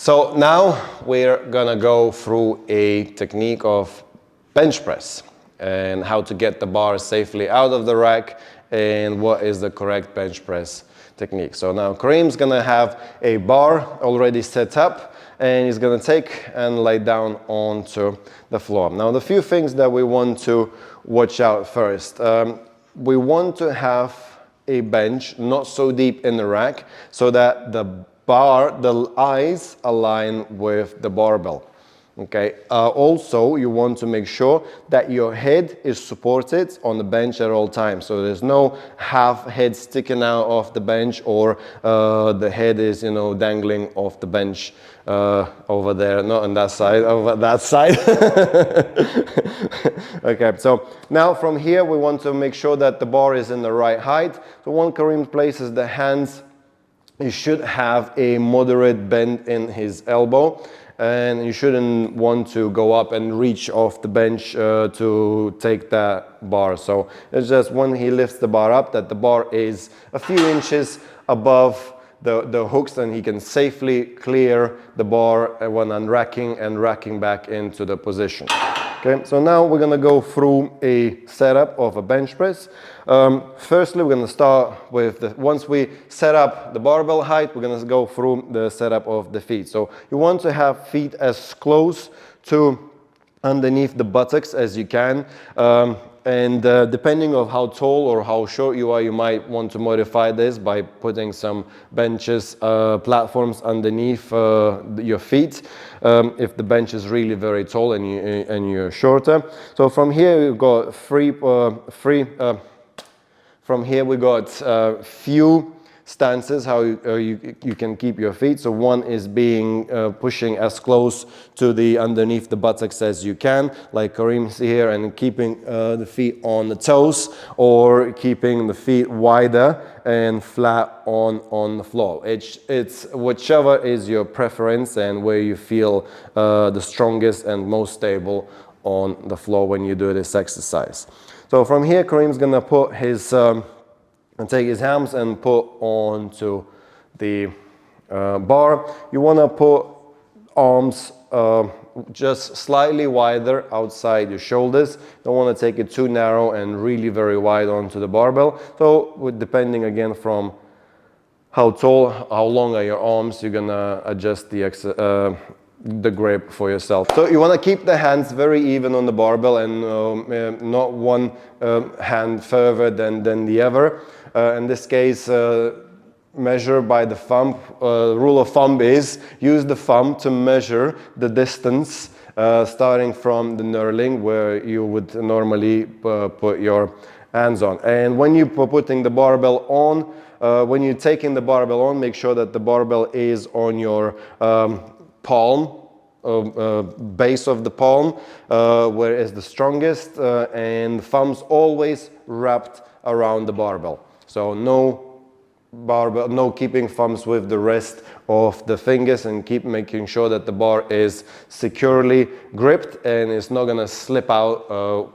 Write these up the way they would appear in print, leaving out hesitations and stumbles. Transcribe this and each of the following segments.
So now we're gonna go through a technique of bench press and how to get the bar safely out of the rack and what is the correct bench press technique. So now Kareem's gonna have a bar already set up and he's gonna take and lay down onto the floor. Now the few things that we want to watch out first. We want to have a bench not so deep in the rack so that the eyes align with the barbell. Okay. Also, you want to make sure that your head is supported on the bench at all times. So there's no half head sticking out of the bench or the head is, you know, dangling off the bench over there, not on that side, over that side. Okay. So now from here, we want to make sure that the bar is in the right height. So when Kareem places the hands, he should have a moderate bend in his elbow, and you shouldn't want to go up and reach off the bench to take that bar. So it's just when he lifts the bar up that the bar is a few inches above the hooks and he can safely clear the bar when unracking and racking back into the position. Okay, so now we're gonna go through a setup of a bench press. Firstly, we're gonna start with once we set up the barbell height, we're gonna go through the setup of the feet. So you want to have feet as close to underneath the buttocks as you can. Depending on how tall or how short you are, you might want to modify this by putting some benches, platforms underneath your feet. If the bench is really very tall and you're shorter. So from here we've got from here we got few stances how you can keep your feet. So one is being pushing as close to the underneath the buttocks as you can, like Kareem's here, and keeping the feet on the toes, or keeping the feet wider and flat on the floor. It's whichever is your preference and where you feel the strongest and most stable on the floor when you do this exercise. So from here, Kareem's gonna put his and take his hands and put onto the bar. You want to put arms just slightly wider outside your shoulders. Don't want to take it too narrow and really very wide onto the barbell. So depending again from how tall, how long are your arms, you're gonna adjust the grip for yourself. So you want to keep the hands very even on the barbell and not one hand further than the other. In this case, measure by the thumb. Rule of thumb is use the thumb to measure the distance starting from the knurling where you would normally put your hands on. And when you're putting the barbell on, when you're taking the barbell on, make sure that the barbell is on your palm, base of the palm, where is the strongest, and thumbs always wrapped around the barbell. So no barbell, no keeping thumbs with the rest of the fingers, and keep making sure that the bar is securely gripped and it's not gonna slip out.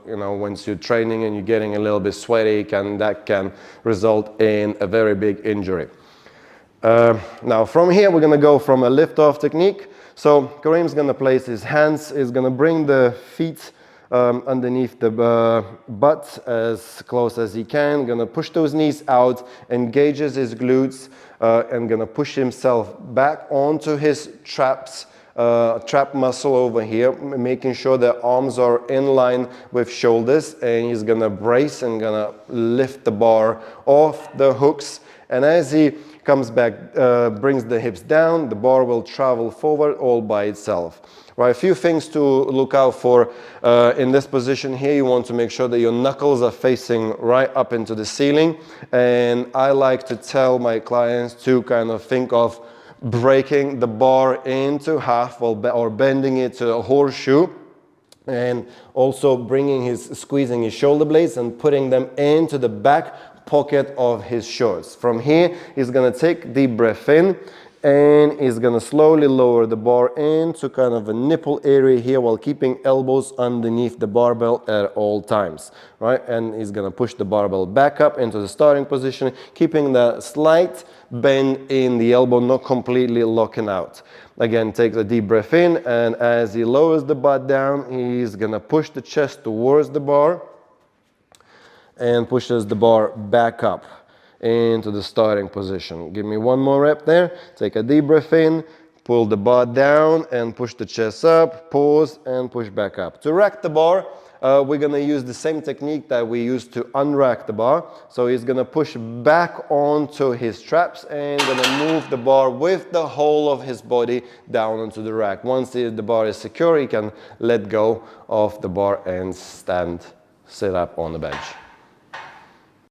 You know, once you're training and you're getting a little bit sweaty, that can result in a very big injury. Now from here, we're gonna go from a lift-off technique. So Kareem's gonna place his hands, is gonna bring the feet underneath the butt as close as he can, gonna push those knees out, engages his glutes, and gonna push himself back onto his trap muscle over here, making sure that arms are in line with shoulders, and he's gonna brace and gonna lift the bar off the hooks. And as he comes back, brings the hips down, the bar will travel forward all by itself. Right, a few things to look out for in this position here. You want to make sure that your knuckles are facing right up into the ceiling. And I like to tell my clients to kind of think of breaking the bar into half or bending it to a horseshoe. And also squeezing his shoulder blades and putting them into the back pocket of his shorts. From here, he's gonna take deep breath in and he's gonna slowly lower the bar into kind of a nipple area here while keeping elbows underneath the barbell at all times, right? And he's gonna push the barbell back up into the starting position, keeping the slight bend in the elbow, not completely locking out. Again, take a deep breath in, and as he lowers the butt down, he's gonna push the chest towards the bar and pushes the bar back up into the starting position. Give me one more rep there. Take a deep breath in, pull the butt down and push the chest up, pause and push back up. To rack the bar, we're gonna use the same technique that we used to unrack the bar. So he's gonna push back onto his traps and gonna move the bar with the whole of his body down onto the rack. Once the bar is secure, he can let go of the bar and sit up on the bench.